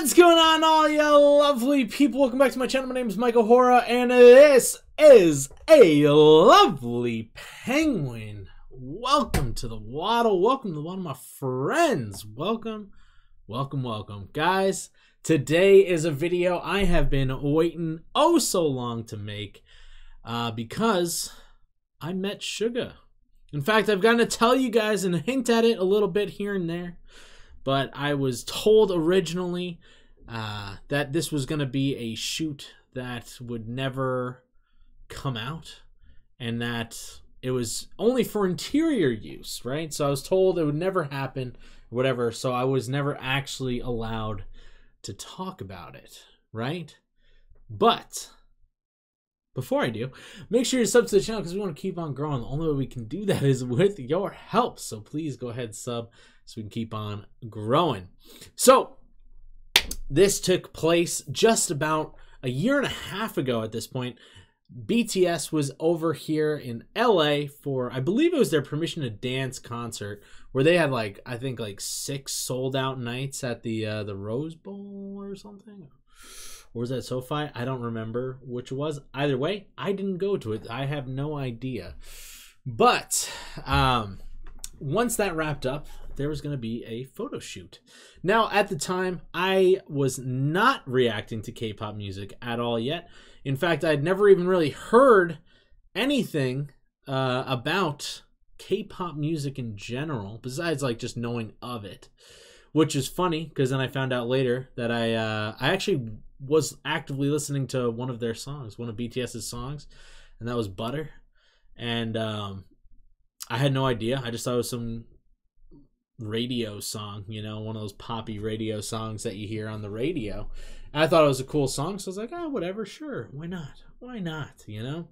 What's going on, all you lovely people? Welcome back to my channel. My name is Michael Hora, and this is a lovely penguin. Welcome to the waddle. Welcome to one of my friends. Welcome, welcome, welcome. Guys, today is a video I have been waiting oh so long to make because I met Suga. In fact, I've gotten to tell you guys and hint at it a little bit here and there. But I was told originally that this was going to be a shoot that would never come out and that it was only for interior use, right? So I was told it would never happen, whatever. So I was never actually allowed to talk about it, right? But before I do, make sure you sub to the channel because we want to keep on growing. The only way we can do that is with your help. So please go ahead and sub so we can keep on growing. So this took place just about a year and a half ago at this point. BTS was over here in LA for, I believe it was their Permission to Dance concert, where they had like, I think like 6 sold out nights at the Rose Bowl or something. Or was that SoFi? I don't remember which it was. Either way, I didn't go to it. I have no idea. But once that wrapped up, there was going to be a photo shoot. Now, at the time, I was not reacting to K-pop music at all yet. In fact, I'd never even really heard anything about K-pop music in general, besides like just knowing of it. Which is funny, because then I found out later that I actually was actively listening to one of their songs, one of BTS's songs, and that was Butter. And I had no idea. I just thought it was some radio song, you know, one of those poppy radio songs that you hear on the radio. And I thought it was a cool song, so I was like, oh, whatever, sure, why not, you know?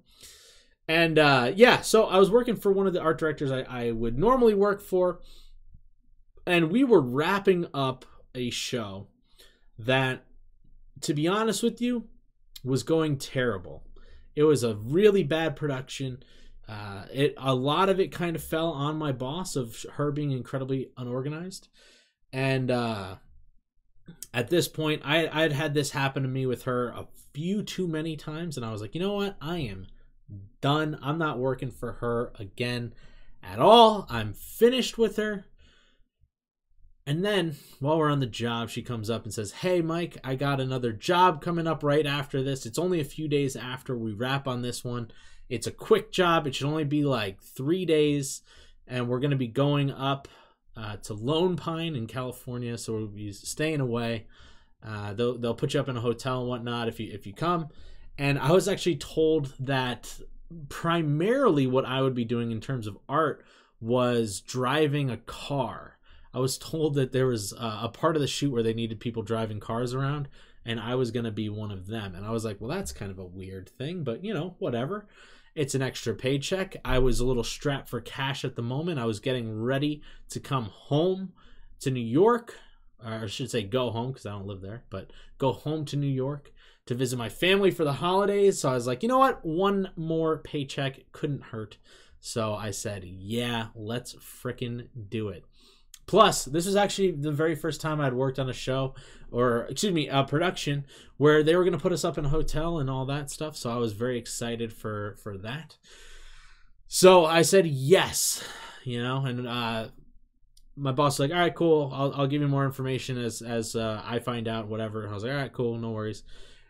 And yeah, so I was working for one of the art directors I would normally work for, and we were wrapping up a show that, to be honest with you, was going terrible. It was a really bad production. A lot of it kind of fell on my boss of her being incredibly unorganized. And at this point, I'd had this happen to me with her a few too many times. And I was like, you know what? I am done. I'm not working for her again at all. I'm finished with her. And then, while we're on the job, she comes up and says, hey, Mike, I got another job coming up right after this. It's only a few days after we wrap on this one. It's a quick job. It should only be like 3 days. And we're going to be going up to Lone Pine in California. So we'll be staying away. They'll put you up in a hotel and whatnot if you come. And I was actually told that primarily what I would be doing in terms of art was driving a car. I was told that there was a part of the shoot where they needed people driving cars around, and I was going to be one of them. And I was like, well, that's kind of a weird thing, but, you know, whatever. It's an extra paycheck. I was a little strapped for cash at the moment. I was getting ready to come home to New York, or I should say go home because I don't live there, but go home to New York to visit my family for the holidays. So I was like, you know what? One more paycheck couldn't hurt. So I said, yeah, let's frickin' do it. Plus, this was actually the very first time I'd worked on a show, or excuse me, a production where they were going to put us up in a hotel and all that stuff. So I was very excited for that. So I said yes, you know, and my boss was like, all right, cool. I'll give you more information as I find out, whatever. And I was like, all right, cool, no worries.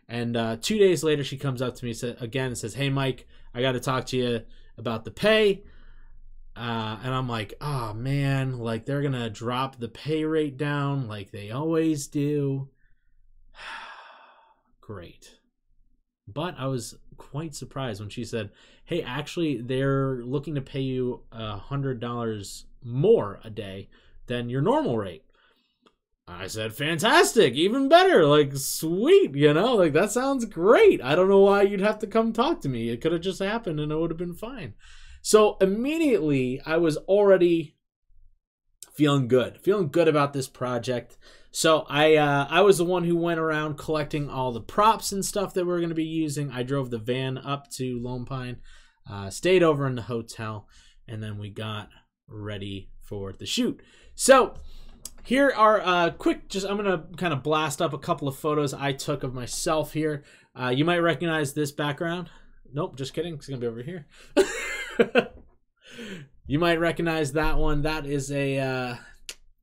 And 2 days later, she comes up to me again and says, hey, Mike, I got to talk to you about the pay. And I'm like, oh man, like they're gonna drop the pay rate down like they always do. Great. But I was quite surprised when she said, hey, actually they're looking to pay you $100 more a day than your normal rate. I said, fantastic, even better, like sweet, you know, like that sounds great. I don't know why you'd have to come talk to me. It could have just happened and it would have been fine. So immediately I was already feeling good about this project. So I was the one who went around collecting all the props and stuff that we were going to be using. I drove the van up to Lone Pine, stayed over in the hotel, and then we got ready for the shoot. So here are quick, just I'm gonna kind of blast up a couple of photos I took of myself here. You might recognize this background. Nope, just kidding. It's gonna be over here. You might recognize that one. That is a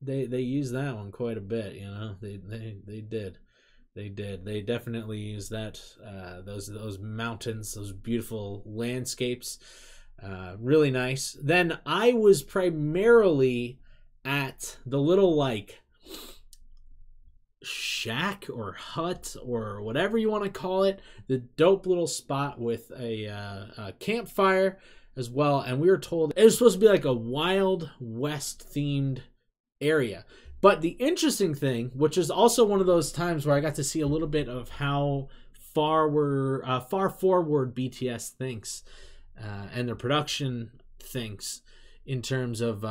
they use that one quite a bit, you know. They did. They definitely use that. Those mountains, those beautiful landscapes, really nice. Then I was primarily at the little like shack or hut or whatever you want to call it, the dope little spot with a campfire as well. And we were told it was supposed to be like a Wild West themed area. But the interesting thing, which is also one of those times where I got to see a little bit of how far forward BTS thinks and their production thinks in terms of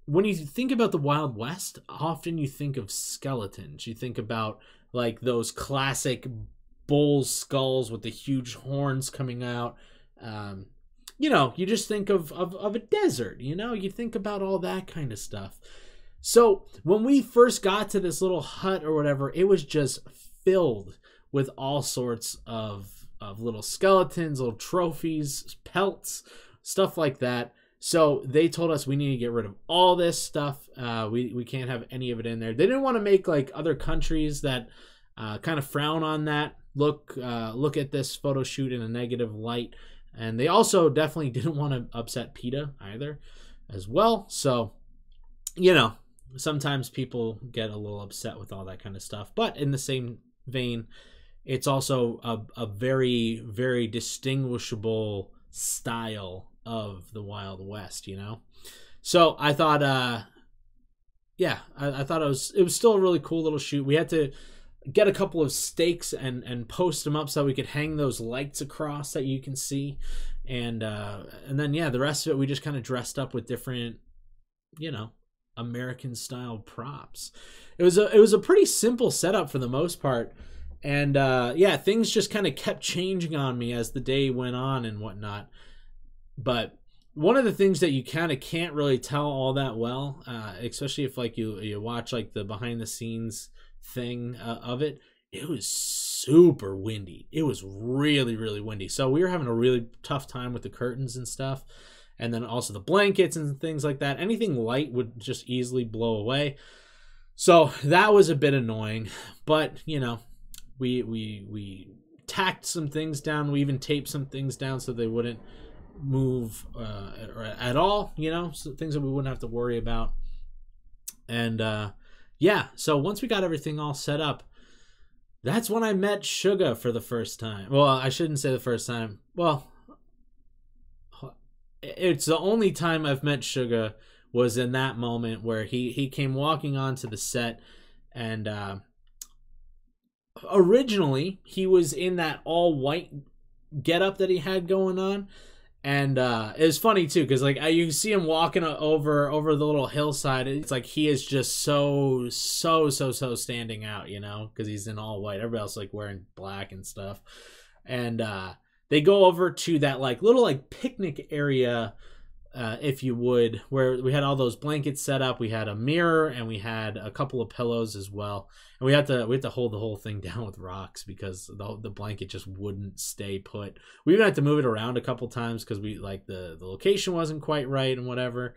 when you think about the Wild West, often you think of skeletons. You think about like those classic bull skulls with the huge horns coming out. You know, you just think of a desert, you know, you think about all that kind of stuff. So when we first got to this little hut or whatever, it was just filled with all sorts of little skeletons, little trophies, pelts, stuff like that. So they told us we need to get rid of all this stuff. We can't have any of it in there. They didn't want to make like other countries that kind of frown on that look at this photo shoot in a negative light. And they also definitely didn't want to upset PETA either as well. So, you know, sometimes people get a little upset with all that kind of stuff. But in the same vein, it's also a very, very distinguishable style of the Wild West, you know? So I thought, yeah, I thought it was still a really cool little shoot. We had to get a couple of stakes and post them up so we could hang those lights across that you can see. And then, yeah, the rest of it, we just kind of dressed up with different, you know, American style props. It was a pretty simple setup for the most part. And yeah, things just kind of kept changing on me as the day went on and whatnot. But one of the things that you kind of can't really tell all that well, especially if like you watch like the behind the scenes thing of it, it was super windy. It was really, really windy. So we were having a really tough time with the curtains and stuff. And then also the blankets and things like that. Anything light would just easily blow away. So that was a bit annoying. But, you know, we tacked some things down. We even taped some things down so they wouldn't move at all, you know, so things that we wouldn't have to worry about. And yeah, so once we got everything all set up, that's when I met Suga for the first time. Well, I shouldn't say the first time. Well, it's the only time I've met Suga was in that moment where he came walking onto the set. And originally he was in that all white getup that he had going on. And it was funny too, because like you see him walking over the little hillside. It's like he is just so standing out, you know, because he's in all white. Everybody else like wearing black and stuff. And they go over to that like little like picnic area, if you would, where we had all those blankets set up. We had a mirror and we had a couple of pillows as well. And we had to hold the whole thing down with rocks because the blanket just wouldn't stay put. We even had to move it around a couple times because we like the location wasn't quite right and whatever.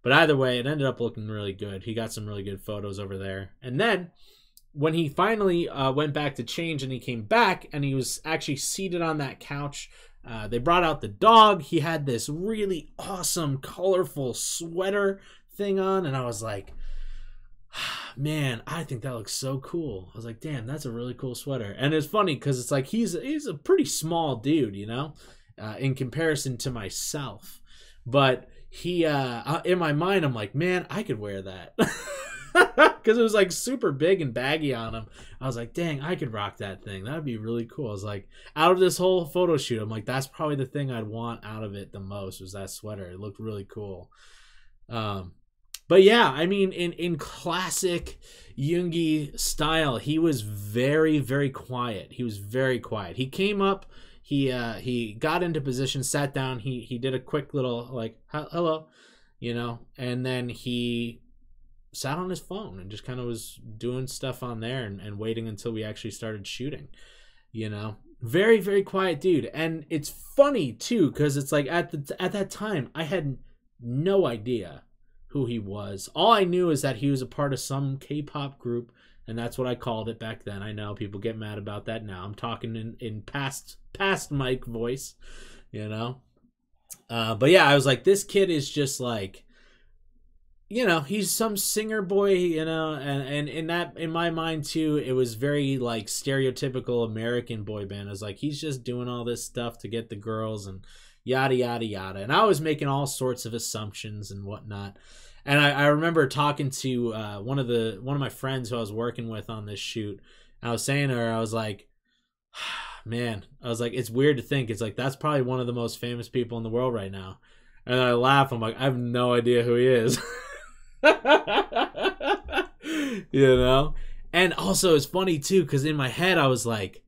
But either way, it ended up looking really good. He got some really good photos over there. And then when he finally went back to change and he came back and he was actually seated on that couch, they brought out the dog. He had this really awesome, colorful sweater thing on. And I was like, man, I think that looks so cool. I was like, damn, that's a really cool sweater. And it's funny because it's like he's a pretty small dude, you know, in comparison to myself. But he, in my mind, I'm like, man, I could wear that. Because it was like super big and baggy on him. I was like, dang, I could rock that thing. That'd be really cool. I was like, out of this whole photo shoot, I'm like, that's probably the thing I'd want out of it the most was that sweater. It looked really cool. But yeah, I mean, in classic Yoongi style, he was very, very quiet. He was very quiet. He came up, he got into position, sat down, he did a quick little like hello, you know, and then he sat on his phone and just kind of was doing stuff on there and waiting until we actually started shooting, you know. Very, very quiet dude. And it's funny too, because it's like at that time I had no idea who he was. All I knew is that he was a part of some K-pop group, and that's what I called it back then. I know people get mad about that now. I'm talking in past Mike voice, you know. But yeah, I was like, this kid is just like, you know, he's some singer boy, you know, and in my mind too, it was very like stereotypical American boy band. I was like, he's just doing all this stuff to get the girls and yada yada yada. And I was making all sorts of assumptions and whatnot. And I remember talking to one of my friends who I was working with on this shoot. I was saying to her, I was like, man, I was like, it's weird to think. It's like, that's probably one of the most famous people in the world right now. And I laugh. I'm like, I have no idea who he is. You know. And also it's funny too, because in my head I was like,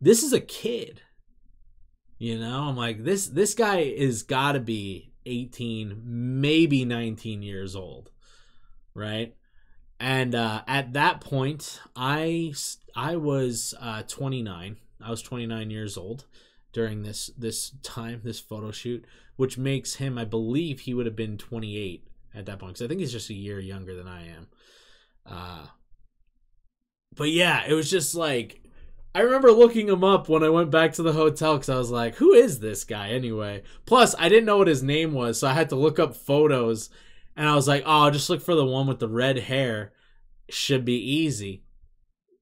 this is a kid, you know. I'm like, this guy is gotta be 18, maybe 19 years old, right? And at that point I was 29. I was 29 years old during this photo shoot, which makes him, I believe he would have been 28 at that point, because I think he's just a year younger than I am. But yeah, it was just like, I remember looking him up when I went back to the hotel, because I was like, who is this guy anyway? Plus, I didn't know what his name was, so I had to look up photos, and I was like, oh, I'll just look for the one with the red hair. Should be easy.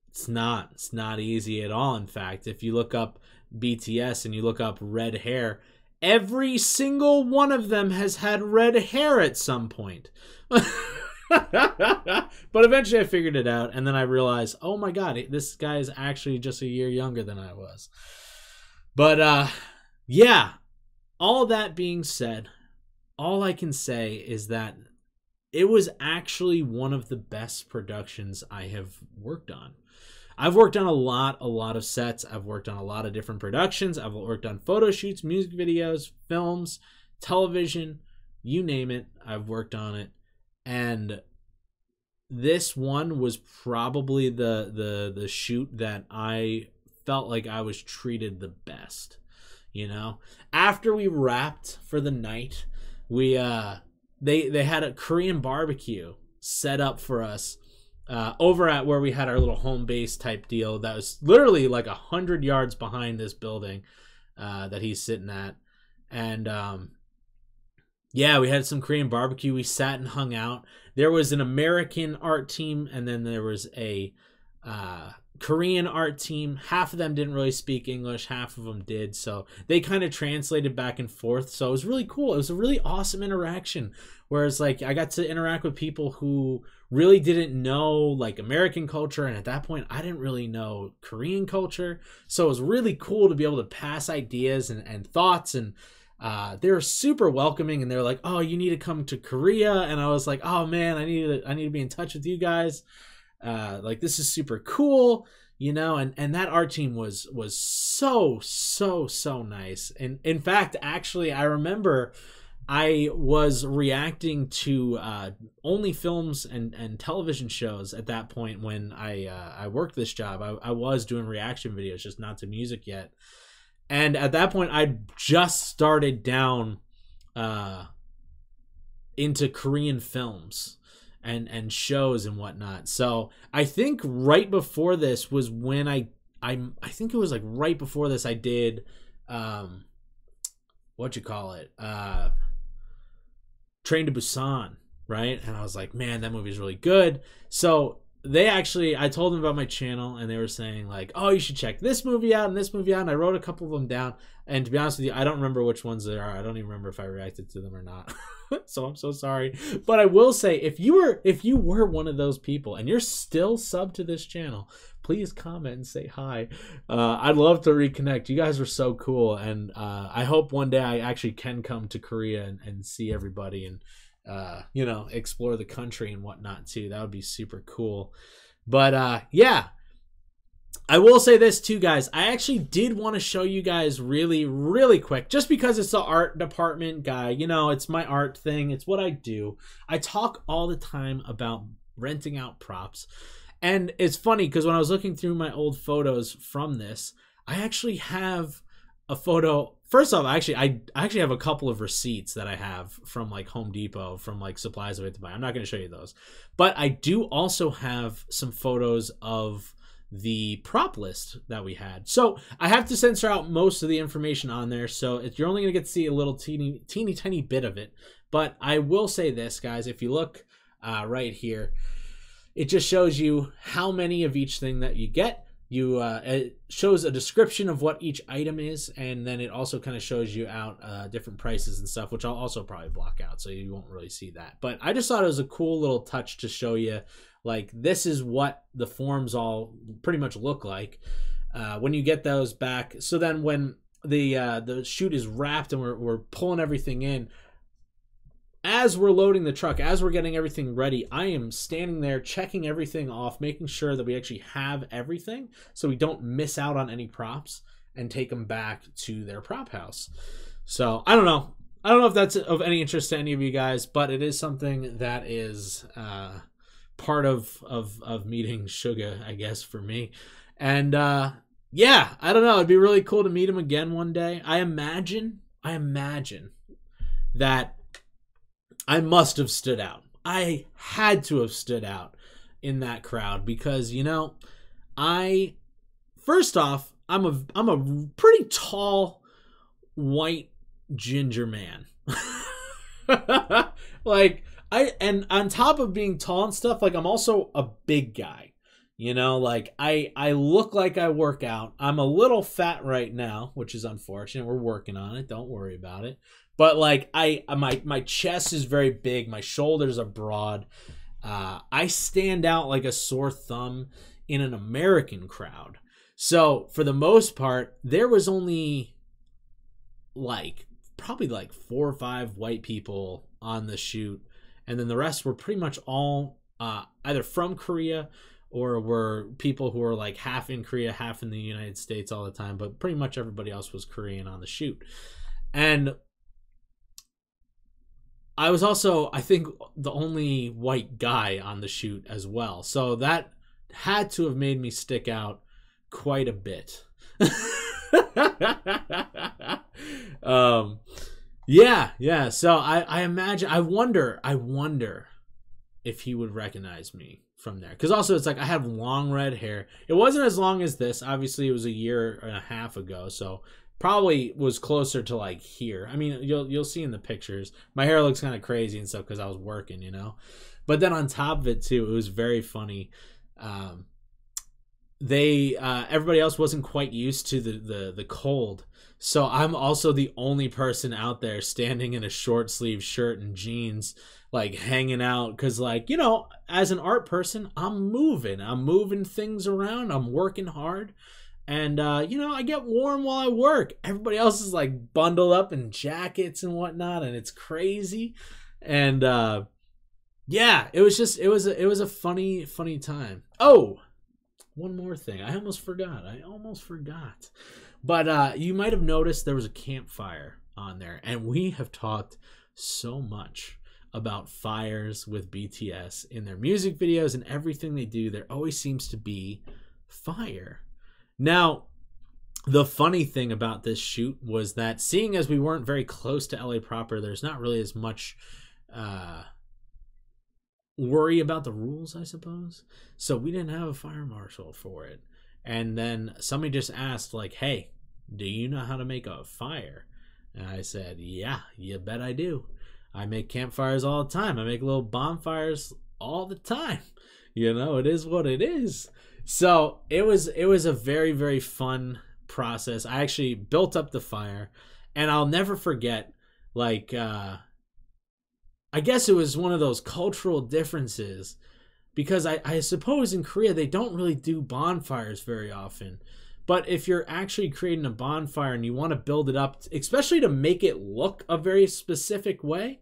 It's not. It's not easy at all, in fact. If you look up BTS and you look up red hair, every single one of them has had red hair at some point. But eventually I figured it out, and then I realized, oh my god, this guy is actually just a year younger than I was. But yeah, all that being said, all I can say is that it was actually one of the best productions I have worked on. I've worked on a lot of sets. I've worked on a lot of different productions. I've worked on photo shoots, music videos, films, television, you name it. I've worked on it. And this one was probably the shoot that I felt like I was treated the best. You know, after we wrapped for the night, we they had a Korean barbecue set up for us over at where we had our little home base type deal that was literally like 100 yards behind this building that he's sitting at. And yeah, we had some Korean barbecue. We sat and hung out. There was an American art team, and then there was a Korean art team. Half of them didn't really speak English, half of them did, so they kind of translated back and forth. So it was really cool. It was a really awesome interaction, whereas like I got to interact with people who really didn't know like American culture, and at that point I didn't really know Korean culture. So it was really cool to be able to pass ideas and thoughts, and they were super welcoming, and they're like, oh, you need to come to Korea. And I was like, oh man, I need to be in touch with you guys. Like, this is super cool, you know. And that art team was so nice. And in fact, actually, I remember I was reacting to only films and television shows at that point when I worked this job. I was doing reaction videos, just not to music yet. And at that point, I just started down into Korean films and shows and whatnot. So I think right before this was when I think it was like right before this I did Train to Busan, right? And I was like, man, that movie is really good. So I told them about my channel, and they were saying like, oh, you should check this movie out and this movie out. And I wrote a couple of them down. And to be honest with you, I don't remember which ones they are. I don't even remember if I reacted to them or not. So I'm so sorry. But I will say, if you were one of those people and you're still subbed to this channel, please comment and say hi. I'd love to reconnect. You guys were so cool. And I hope one day I actually can come to Korea and see everybody and you know, explore the country and whatnot too. That would be super cool. But yeah, I will say this too, guys. I actually did want to show you guys really, really quick, just because it's the art department guy. You know, it's my art thing. It's what I do. I talk all the time about renting out props. And it's funny because when I was looking through my old photos from this, I actually have a photo. First off, I actually have a couple of receipts that I have from like Home Depot, from like supplies I had to buy. I'm not going to show you those. But I do also have some photos of the prop list that we had. So I have to censor out most of the information on there. So you're only going to get to see a little teeny tiny bit of it. But I will say this, guys, if you look right here, it just shows you how many of each thing that you get. It shows a description of what each item is, and then it also kind of shows you out different prices and stuff, which I'll also probably block out so you won't really see that. But I just thought it was a cool little touch to show you, like, this is what the forms all pretty much look like when you get those back. So then when the chute is wrapped and we're pulling everything in, as we're loading the truck, as we're getting everything ready, I am standing there checking everything off, making sure that we actually have everything so we don't miss out on any props and take them back to their prop house. So I don't know. I don't know if that's of any interest to any of you guys, but it is something that is part of meeting Suga, I guess, for me. And yeah, I don't know. It'd be really cool to meet him again one day. I imagine that I must have stood out. I had to have stood out in that crowd because, you know, first off, I'm a pretty tall white ginger man. And on top of being tall and stuff, like, I'm also a big guy. You know, like, I look like I work out. I'm a little fat right now, which is unfortunate. We're working on it. Don't worry about it. But like, my chest is very big. My shoulders are broad. I stand out like a sore thumb in an American crowd. So for the most part, there was only probably 4 or 5 white people on the shoot. And then the rest were pretty much all either from Korea or were people who were like half in Korea, half in the United States all the time. But pretty much everybody else was Korean on the shoot. And I was also, I think, the only white guy on the shoot as well. So that had to have made me stick out quite a bit. Yeah. So I imagine, I wonder if he would recognize me from there. Because also it's like I have long red hair. It wasn't as long as this. Obviously, it was a year and a half ago. So probably was closer to like here. I mean, you'll see in the pictures. My hair looks kind of crazy and stuff because I was working, you know. But then on top of it too, it was very funny. Everybody else wasn't quite used to the cold, so I'm also the only person out there standing in a short sleeve shirt and jeans, like hanging out, because, like, you know, as an art person, I'm moving things around, I'm working hard. And, you know, I get warm while I work. Everybody else is like bundled up in jackets and whatnot, and it's crazy. And, yeah, it was a funny time. Oh, one more thing. I almost forgot. But, you might have noticed there was a campfire on there, and we have talked so much about fires with BTS in their music videos and everything they do. There always seems to be fire. Now, the funny thing about this shoot was that, seeing as we weren't very close to LA proper, there's not really as much worry about the rules, I suppose. So we didn't have a fire marshal for it. And then somebody just asked, like, hey, do you know how to make a fire? And I said, yeah, you bet I do. I make campfires all the time. I make little bonfires all the time. You know, it is what it is. So it was a very, very fun process. I actually built up the fire, and I'll never forget, like, I guess it was one of those cultural differences, because I suppose in Korea they don't really do bonfires very often. But if you're actually creating a bonfire and you want to build it up, especially to make it look a very specific way,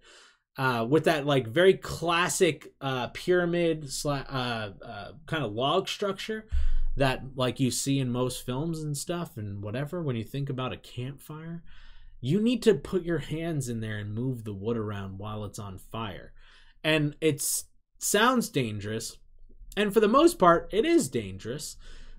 with that like very classic pyramid kind of log structure, that like you see in most films and stuff and whatever. When you think about a campfire, you need to put your hands in there and move the wood around while it's on fire. And it sounds dangerous, and for the most part it is dangerous,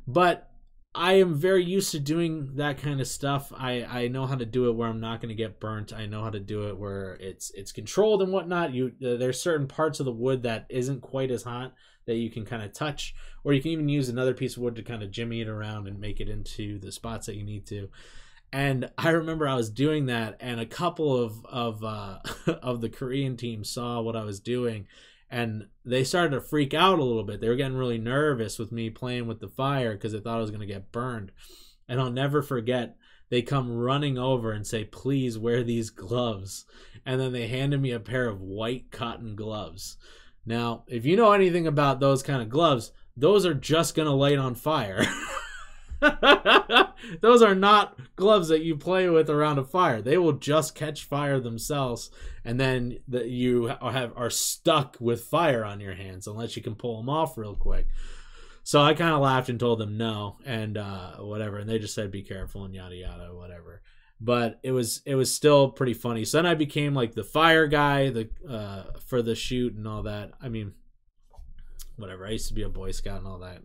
but I am very used to doing that kind of stuff. I know how to do it where I'm not going to get burnt. I know how to do it where it's controlled and whatnot. There's certain parts of the wood that isn't quite as hot that you can kind of touch, or you can even use another piece of wood to kind of jimmy it around and make it into the spots that you need to. And I remember I was doing that, and a couple of the Korean team saw what I was doing, and they started to freak out a little bit. They were getting really nervous with me playing with the fire because they thought I was going to get burned. And I'll never forget, they come running over and say, "Please wear these gloves." And then they handed me a pair of white cotton gloves. Now, if you know anything about those kind of gloves, those are just going to light on fire. Those are not gloves that you play with around a fire. They will just catch fire themselves, and then you are stuck with fire on your hands unless you can pull them off real quick. So I kind of laughed and told them no, and whatever, and they just said be careful and yada yada whatever. But it was still pretty funny. So then I became like the fire guy, for the shoot and all that. I mean, whatever. I used to be a Boy Scout and all that.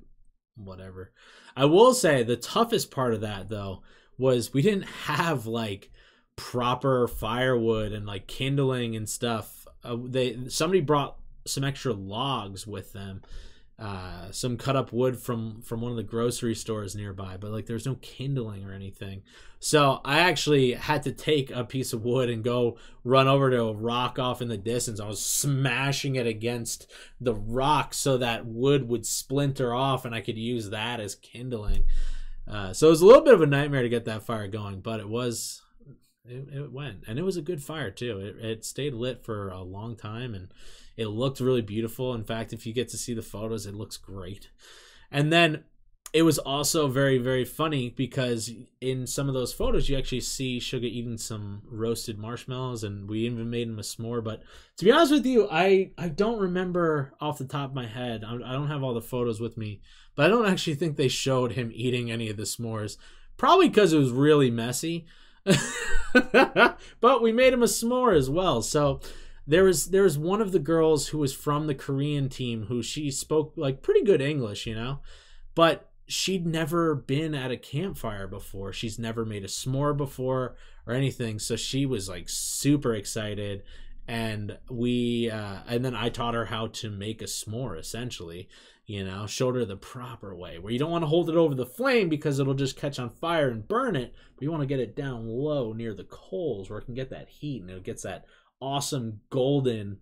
Whatever. I will say the toughest part of that though was we didn't have like proper firewood and like kindling and stuff. Somebody brought some extra logs with them, some cut up wood from one of the grocery stores nearby, but like there's no kindling or anything. So I actually had to take a piece of wood and go run over to a rock off in the distance. I was smashing it against the rock so that wood would splinter off and I could use that as kindling. So it was a little bit of a nightmare to get that fire going, but it went, and it was a good fire too. It stayed lit for a long time, and it looked really beautiful. In fact, if you get to see the photos, it looks great. And then it was also very, very funny because in some of those photos, you actually see Suga eating some roasted marshmallows, and we even made him a s'more. But to be honest with you, I don't remember off the top of my head. I don't have all the photos with me, but I don't actually think they showed him eating any of the s'mores. Probably because it was really messy. But we made him a s'more as well. So there was one of the girls who was from the Korean team who she spoke like pretty good English, you know, but she'd never been at a campfire before. She's never made a s'more before or anything. So she was like super excited. And and then I taught her how to make a s'more, essentially, you know, showed her the proper way where you don't want to hold it over the flame because it'll just catch on fire and burn it. But you want to get it down low near the coals where it can get that heat and it gets that awesome golden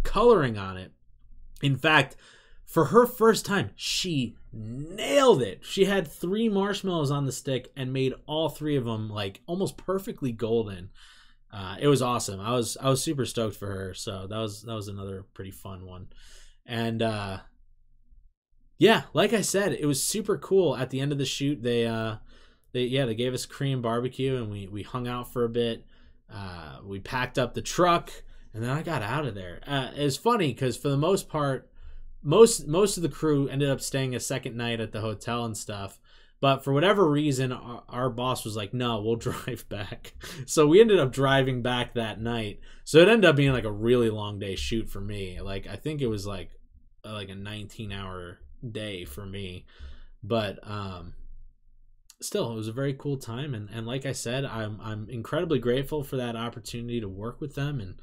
coloring on it. In fact, for her first time, she nailed it. She had 3 marshmallows on the stick and made all 3 of them like almost perfectly golden. It was awesome. I was super stoked for her. So that was another pretty fun one. And yeah, like I said, it was super cool. At the end of the shoot, they gave us Korean barbecue, and we hung out for a bit. We packed up the truck, and then I got out of there. It's funny because for the most part, most of the crew ended up staying a second night at the hotel and stuff. But for whatever reason, our boss was like, "No, we'll drive back." So we ended up driving back that night. So it ended up being like a really long day shoot for me. Like I think it was like a 19-hour day for me. But still, it was a very cool time. And like I said, I'm incredibly grateful for that opportunity to work with them. And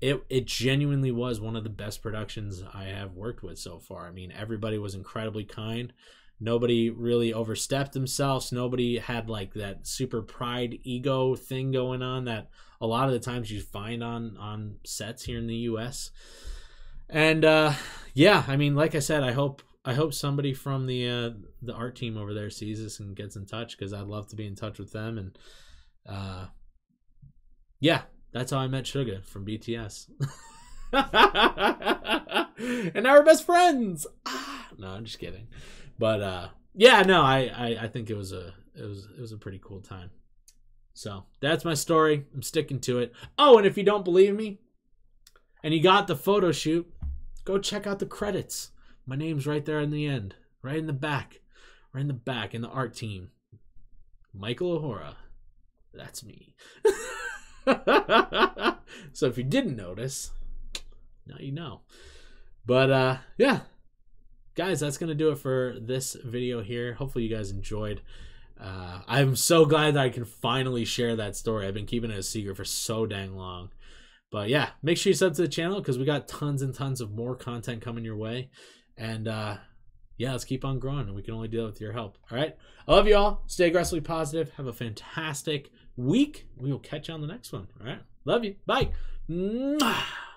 it genuinely was one of the best productions I have worked with so far. I mean, everybody was incredibly kind. Nobody really overstepped themselves. Nobody had like that super pride ego thing going on that a lot of the times you find on sets here in the US. And yeah, I mean, like I said, I hope somebody from the art team over there sees this and gets in touch, because I'd love to be in touch with them. And yeah, that's how I met Suga from BTS. And now we're best friends. No, I'm just kidding. But yeah, no, I think it was a pretty cool time. So that's my story. I'm sticking to it. Oh, and if you don't believe me and you got the photo shoot, go check out the credits. My name's right there in the end. right in the back, in the art team. Michael O'Hara. That's me. So if you didn't notice, now you know. But yeah, guys, that's gonna do it for this video here. Hopefully you guys enjoyed. I'm so glad that I can finally share that story. I've been keeping it a secret for so dang long. But yeah, make sure you sub to the channel because we got tons and tons of more content coming your way. And yeah, let's keep on growing, and we can only do that with your help. All right, I love you all. Stay aggressively positive. Have a fantastic week. We will catch you on the next one. All right, love you. Bye. Mwah!